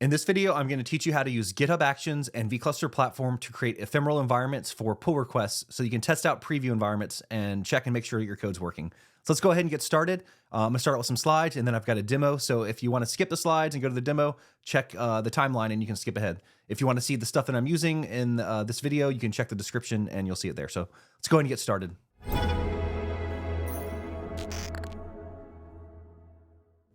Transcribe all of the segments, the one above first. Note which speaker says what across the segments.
Speaker 1: In this video, I'm going to teach you how to use GitHub Actions and vCluster Platform to create ephemeral environments for pull requests so you can test out preview environments and check and make sure your code's working. So let's go ahead and get started. I'm going to start out with some slides, and then I've got a demo. So if you want to skip the slides and go to the demo, check the timeline and you can skip ahead. If you want to see the stuff that I'm using in this video, you can check the description and you'll see it there. So let's go ahead and get started.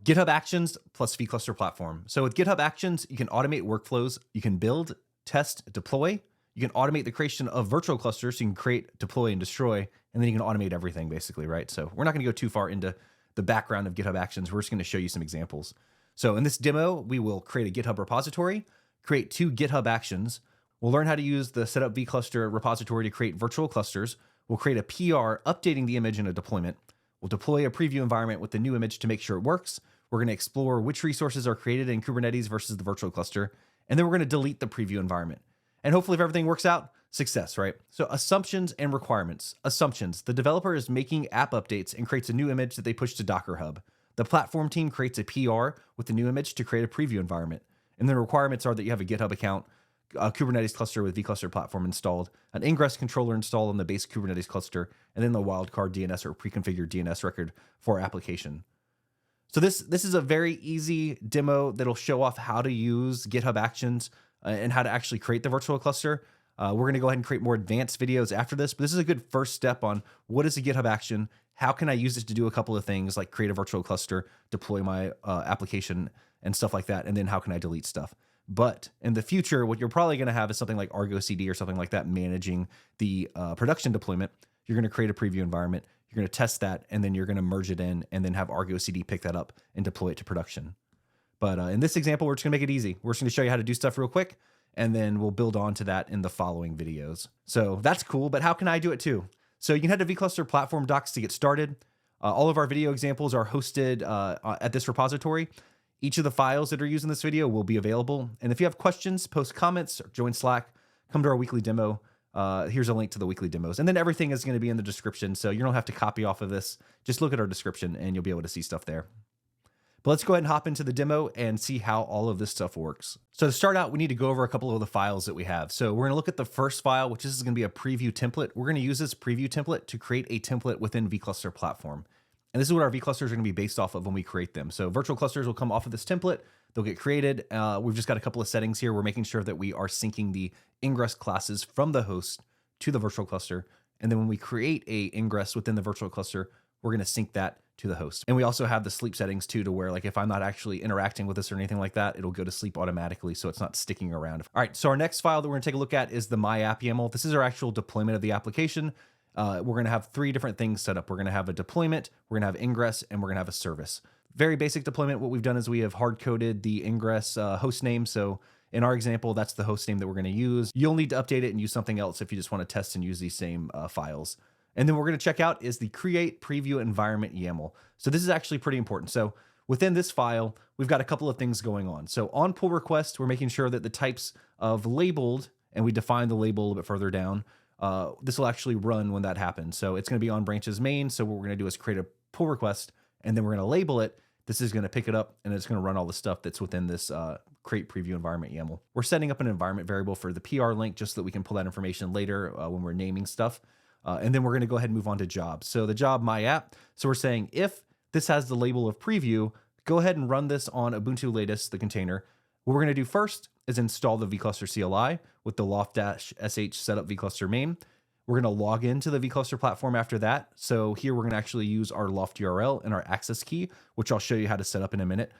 Speaker 1: GitHub Actions plus vCluster Platform. So with GitHub Actions, you can automate workflows. You can build, test, deploy. You can automate the creation of virtual clusters. So you can create, deploy, and destroy. And then you can automate everything basically, right? So we're not going to go too far into the background of GitHub Actions. We're just going to show you some examples. So in this demo, we will create a GitHub repository, create 2 GitHub Actions. We'll learn how to use the setup vCluster repository to create virtual clusters. We'll create a PR updating the image in a deployment. We'll deploy a preview environment with the new image to make sure it works. We're going to explore which resources are created in Kubernetes versus the virtual cluster. And then we're going to delete the preview environment. And hopefully if everything works out, success, right? So assumptions and requirements. Assumptions. The developer is making app updates and creates a new image that they push to Docker Hub. The platform team creates a PR with the new image to create a preview environment. And the requirements are that you have a GitHub account, a Kubernetes cluster with vCluster Platform installed, an ingress controller installed on the base Kubernetes cluster, and then the wildcard DNS or pre-configured DNS record for our application. So this is a very easy demo that'll show off how to use GitHub Actions and how to actually create the virtual cluster. We're going to go ahead and create more advanced videos after this, but this is a good first step on what is a GitHub Action, how can I use it to do a couple of things like create a virtual cluster, deploy my application and stuff like that, and then how can I delete stuff. But in the future, what you're probably going to have is something like Argo CD or something like that managing the production deployment. You're going to create a preview environment. You're going to test that, and then you're going to merge it in and then have Argo CD pick that up and deploy it to production. But in this example, we're just going to make it easy. We're just going to show you how to do stuff real quick, and then we'll build on to that in the following videos. So that's cool, but how can I do it too? So you can head to vCluster Platform Docs to get started. All of our video examples are hosted at this repository. Each of the files that are used in this video will be available. And if you have questions, post comments, or join Slack, come to our weekly demo. Here's a link to the weekly demos. And then everything is going to be in the description, so you don't have to copy off of this. Just look at our description and you'll be able to see stuff there. But let's go ahead and hop into the demo and see how all of this stuff works. So to start out, we need to go over a couple of the files that we have. So we're going to look at the first file, which is going to be a preview template. We're going to use this preview template to create a template within vCluster Platform. And this is what our vClusters are going to be based off of when we create them. So virtual clusters will come off of this template. They'll get created. We've just got a couple of settings here. We're making sure that we are syncing the ingress classes from the host to the virtual cluster. And then when we create a ingress within the virtual cluster, we're going to sync that to the host. And we also have the sleep settings too, to where like if I'm not actually interacting with this or anything like that, it'll go to sleep automatically. So it's not sticking around. All right. So our next file that we're going to take a look at is the my app YAML. This is our actual deployment of the application. We're going to have 3 different things set up. We're going to have a deployment, we're going to have ingress, and we're going to have a service. Very basic deployment. What we've done is we have hard coded the ingress host name. So in our example, that's the host name that we're going to use. You'll need to update it and use something else if you just want to test and use these same files. And then what we're going to check out is the create preview environment YAML. So this is actually pretty important. So within this file, we've got a couple of things going on. So on pull request, we're making sure that the types of labeled, and we define the label a little bit further down, this will actually run when that happens. So it's going to be on branches main. So what we're going to do is create a pull request, and then we're going to label it. This is going to pick it up, and it's going to run all the stuff that's within this create preview environment YAML. We're setting up an environment variable for the PR link just so that we can pull that information later when we're naming stuff. And then we're going to go ahead and move on to jobs. So the job my app. So we're saying if this has the label of preview, go ahead and run this on Ubuntu latest, the container. What we're going to do first is install the vCluster CLI with the loft-sh setup vCluster main. We're going to log into the vCluster platform after that. So here we're going to actually use our Loft URL and our access key, which I'll show you how to set up in a minute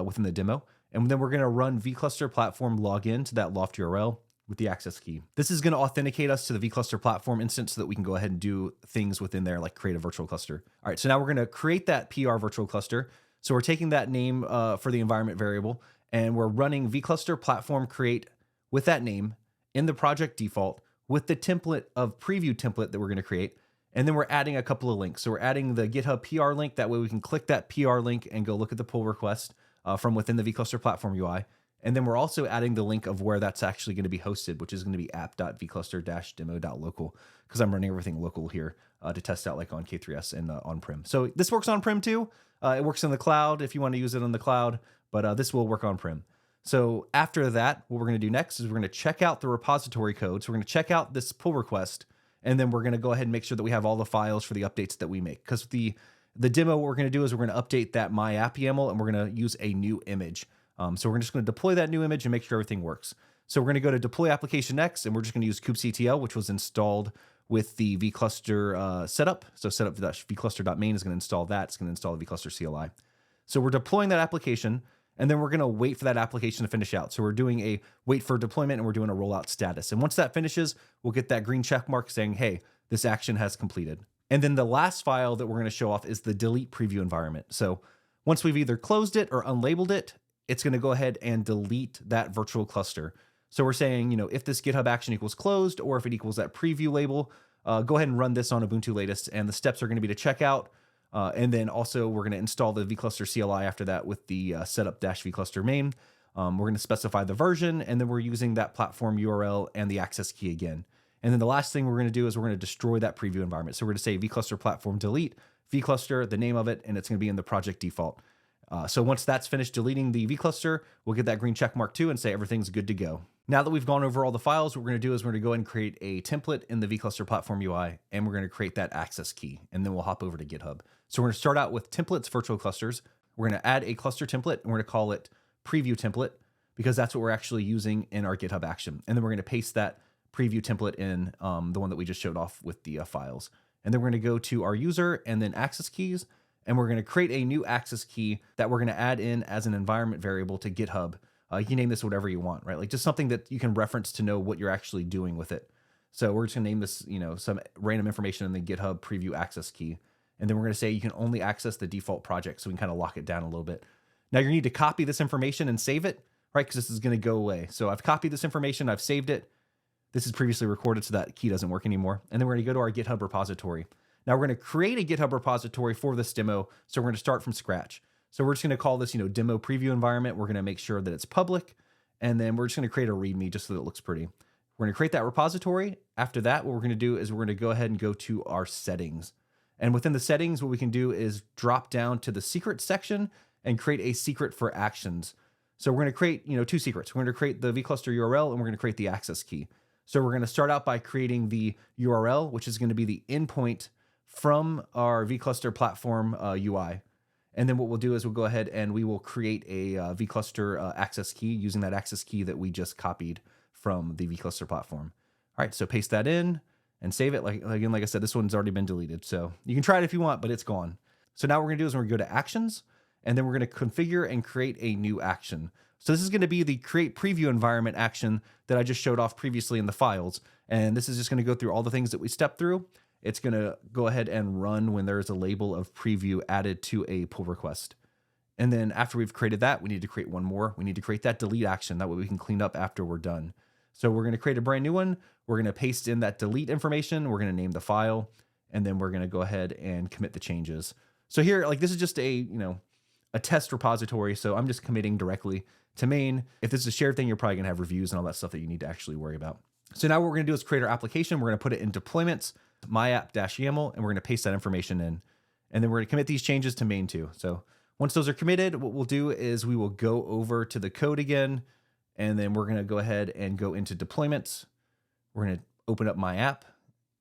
Speaker 1: within the demo. And then we're going to run vCluster platform login to that Loft URL with the access key. This is going to authenticate us to the vCluster platform instance so that we can go ahead and do things within there like create a virtual cluster. All right, so now we're going to create that PR virtual cluster. So we're taking that name for the environment variable, and we're running vCluster platform create with that name in the project default with the template of preview template that we're going to create. And then we're adding a couple of links. So we're adding the GitHub PR link. That way we can click that PR link and go look at the pull request from within the vCluster platform UI. And then we're also adding the link of where that's actually going to be hosted, which is going to be app.vcluster-demo.local, because I'm running everything local here to test out like on K3s and on-prem. So this works on-prem too. It works in the cloud if you want to use it on the cloud, but this will work on-prem. So after that, what we're going to do next is we're going to check out the repository code. So we're going to check out this pull request, and then we're going to go ahead and make sure that we have all the files for the updates that we make. Because the demo, what we're going to do is we're going to update that my app YAML, and we're going to use a new image. So we're just going to deploy that new image and make sure everything works. So we're going to go to deploy application next, and we're just going to use kubectl, which was installed with the vCluster setup. So setup.vcluster.main is going to install that. It's going to install the vCluster CLI. So we're deploying that application, and then we're going to wait for that application to finish out. So we're doing a wait for deployment, and we're doing a rollout status. And once that finishes, we'll get that green check mark saying, hey, this action has completed. And then the last file that we're going to show off is the delete preview environment. So once we've either closed it or unlabeled it, it's going to go ahead and delete that virtual cluster. So we're saying, if this GitHub action equals closed, or if it equals that preview label, go ahead and run this on Ubuntu latest. And the steps are going to be to check out. And then also we're going to install the vCluster CLI after that with the setup-vCluster main. We're going to specify the version, and then we're using that platform URL and the access key again. And then the last thing we're going to do is we're going to destroy that preview environment. So we're going to say vCluster platform delete, vCluster, the name of it, and it's going to be in the project default. So once that's finished deleting the vCluster, we'll get that green check mark too and say everything's good to go. Now that we've gone over all the files, what we're going to do is we're going to go ahead and create a template in the vCluster platform UI, and we're going to create that access key, and then we'll hop over to GitHub. So we're going to start out with templates virtual clusters. We're going to add a cluster template, and we're going to call it preview template because that's what we're actually using in our GitHub action. And then we're going to paste that preview template in the one that we just showed off with the files. And then we're going to go to our user and then access keys, and we're going to create a new access key that we're going to add in as an environment variable to GitHub. You can name this whatever you want, right? Like just something that you can reference to know what you're actually doing with it. So we're just gonna name this, some random information in the GitHub preview access key. And then we're gonna say you can only access the default project, so we can kind of lock it down a little bit. Now you need to copy this information and save it, right? Because this is gonna go away. So I've copied this information, I've saved it. This is previously recorded, so that key doesn't work anymore. And then we're gonna go to our GitHub repository. Now we're gonna create a GitHub repository for this demo. So we're gonna start from scratch. So we're just going to call this, demo preview environment. We're going to make sure that it's public. And then we're just going to create a README just so that it looks pretty. We're going to create that repository. After that, what we're going to do is we're going to go ahead and go to our settings. And within the settings, what we can do is drop down to the secret section and create a secret for actions. So we're going to create, two secrets. We're going to create the vCluster URL, and we're going to create the access key. So we're going to start out by creating the URL, which is going to be the endpoint from our vCluster platform UI. And then what we'll do is we'll go ahead and we will create a vCluster access key using that access key that we just copied from the vCluster platform. All right, so paste that in and save it. Like I said, this one's already been deleted. So you can try it if you want, but it's gone. So now what we're gonna do is we're gonna go to actions, and then we're gonna configure and create a new action. So this is gonna be the create preview environment action that I just showed off previously in the files. And this is just gonna go through all the things that we stepped through. It's going to go ahead and run when there's a label of preview added to a pull request. And then after we've created that, we need to create one more. We need to create that delete action. That way we can clean up after we're done. So we're going to create a brand new one. We're going to paste in that delete information. We're going to name the file, and then we're going to go ahead and commit the changes. So here, this is just a test repository. So I'm just committing directly to main. If this is a shared thing, you're probably going to have reviews and all that stuff that you need to actually worry about. So now what we're going to do is create our application. We're going to put it in deployments, myapp-YAML, and we're going to paste that information in. And then we're going to commit these changes to main too. So once those are committed, what we'll do is we will go over to the code again, and then we're going to go ahead and go into deployments. We're going to open up my app,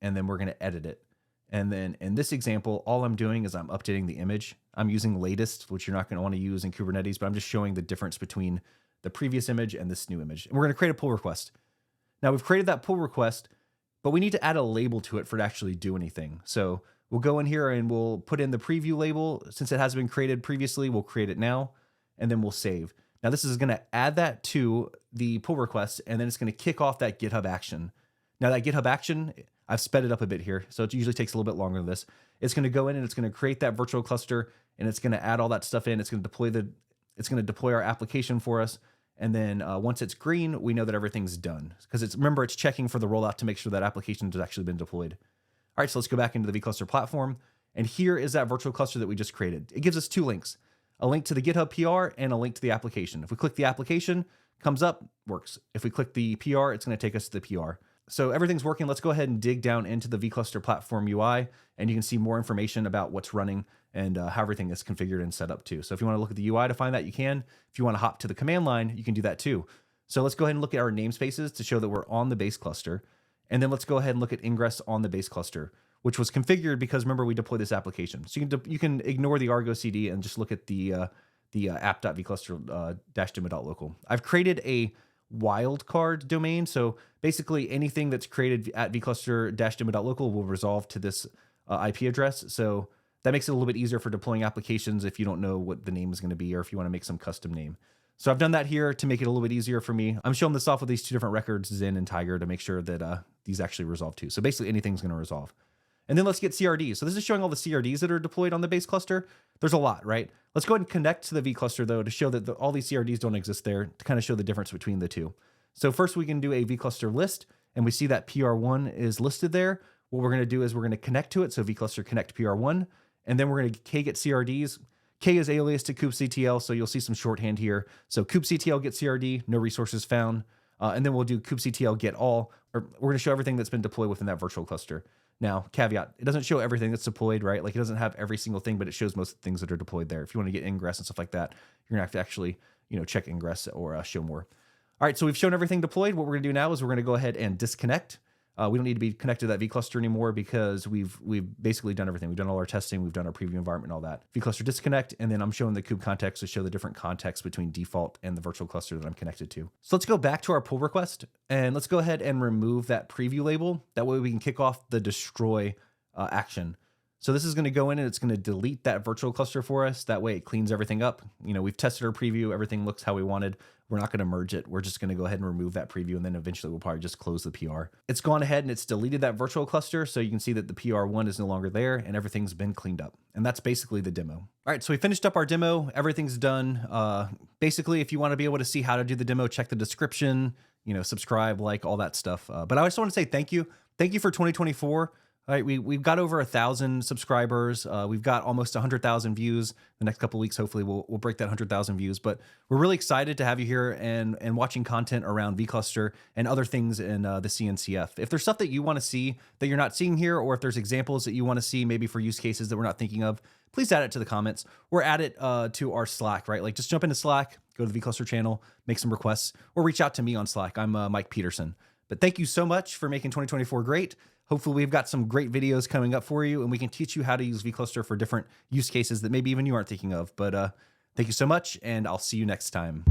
Speaker 1: and then we're going to edit it. And then in this example, all I'm doing is I'm updating the image. I'm using latest, which you're not going to want to use in Kubernetes, but I'm just showing the difference between the previous image and this new image. And we're going to create a pull request. Now we've created that pull request, but we need to add a label to it for it to actually do anything. So we'll go in here and we'll put in the preview label. Since it has been created previously, we'll create it now, and then we'll save. Now this is going to add that to the pull request, and then it's going to kick off that GitHub action. Now that GitHub action, I've sped it up a bit here, so it usually takes a little bit longer than this. It's going to go in and it's going to create that virtual cluster, and it's going to add all that stuff in. It's going to deploy our application for us. And then once it's green, we know that everything's done, because remember, it's checking for the rollout to make sure that application has actually been deployed. All right, so let's go back into the vCluster platform. And here is that virtual cluster that we just created. It gives us two links, a link to the GitHub PR and a link to the application. If we click the application, comes up, works. If we click the PR, it's going to take us to the PR. So everything's working. Let's go ahead and dig down into the vCluster platform UI, and you can see more information about what's running. and how everything is configured and set up too. So if you want to look at the UI to find that, you can. If you want to hop to the command line, you can do that too. So let's go ahead and look at our namespaces to show that we're on the base cluster. And then let's go ahead and look at ingress on the base cluster, which was configured because remember we deployed this application. So you can ignore the Argo CD and just look at the app.vcluster -demo.local. I've created a wildcard domain. So basically anything that's created at vCluster-demo.local will resolve to this IP address. So that makes it a little bit easier for deploying applications if you don't know what the name is going to be or if you want to make some custom name. So I've done that here to make it a little bit easier for me. I'm showing this off with these two different records, Zen and Tiger, to make sure that these actually resolve too. So basically anything's going to resolve. And then let's get CRDs. So this is showing all the CRDs that are deployed on the base cluster. There's a lot, right? Let's go ahead and connect to the vCluster though to show that all these CRDs don't exist there, to kind of show the difference between the two. So first we can do a vCluster list, and we see that PR1 is listed there. What we're going to do is we're going to connect to it. So vCluster connect PR1, and then we're going to kget CRDs. K is alias to kubectl, so you'll see some shorthand here. So kubectl get CRD, no resources found. And then we'll do kubectl get all, or we're going to show everything that's been deployed within that virtual cluster. Now, caveat, it doesn't show everything that's deployed, right? Like it doesn't have every single thing, but it shows most of the things that are deployed there. If you want to get ingress and stuff like that, you're going to have to actually, check ingress or show more. All right, so we've shown everything deployed. What we're going to do now is we're going to go ahead and disconnect. We don't need to be connected to that vCluster anymore because we've basically done everything. We've done all our testing. We've done our preview environment and all that. vCluster disconnect, and then I'm showing the kube context to show the different contexts between default and the virtual cluster that I'm connected to. So let's go back to our pull request, and let's go ahead and remove that preview label. That way we can kick off the destroy action. So this is going to go in and it's going to delete that virtual cluster for us. That way it cleans everything up. We've tested our preview. Everything looks how we wanted. We're not going to merge it. We're just going to go ahead and remove that preview. And then eventually we'll probably just close the PR. It's gone ahead and it's deleted that virtual cluster. So you can see that the PR1 is no longer there and everything's been cleaned up. And that's basically the demo. All right, so we finished up our demo. Everything's done. Basically, if you want to be able to see how to do the demo, check the description, subscribe, like all that stuff. But I just want to say thank you. Thank you for 2024. All right, we've got over 1,000 subscribers. We've got almost 100,000 views. The next couple of weeks, hopefully, we'll break that 100,000 views. But we're really excited to have you here and watching content around vCluster and other things in the CNCF. If there's stuff that you want to see that you're not seeing here, or if there's examples that you want to see maybe for use cases that we're not thinking of, please add it to the comments or add it to our Slack, right? Like just jump into Slack, go to the vCluster channel, make some requests, or reach out to me on Slack. I'm Mike Peterson. But thank you so much for making 2024 great. Hopefully we've got some great videos coming up for you and we can teach you how to use vCluster for different use cases that maybe even you aren't thinking of. But thank you so much and I'll see you next time.